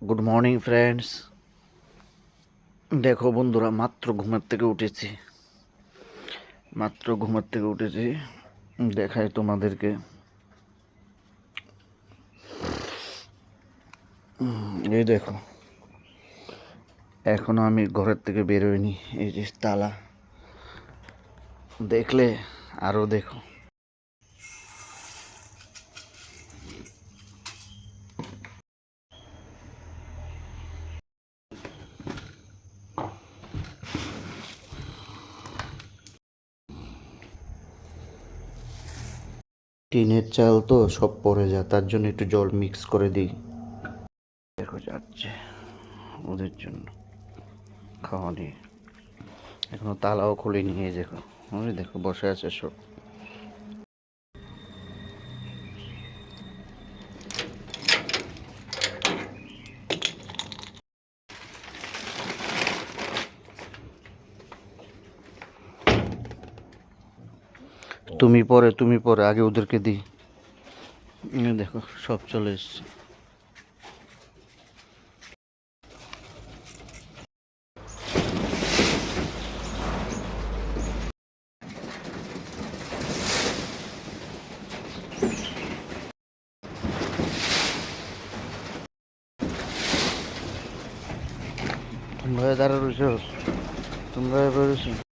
Good morning friends. দেখো বন্ধুরা, মাত্র ঘুমের থেকে উঠেছি। দেখাই তোমাদেরকে। এই দেখো, এখনো আমি ঘরের থেকে বেরোইনি। এই যে তালা, দেখলে আরো দেখো। টিনের চাল তো সব পড়ে যায়, তার জন্য একটু জল মিক্স করে দিই। দেখো যাচ্ছে ওদের জন্য খাওয়া নিয়ে। এখনো তালাও খুলিনি। এই দেখো, ওই দেখো বসে আছে সব। তুমি পরে আগে ওদেরকে দিই। দেখো সব চলে এসছে। তোমরা দাঁড়া রয়েছ, তোমরা বেরোছো।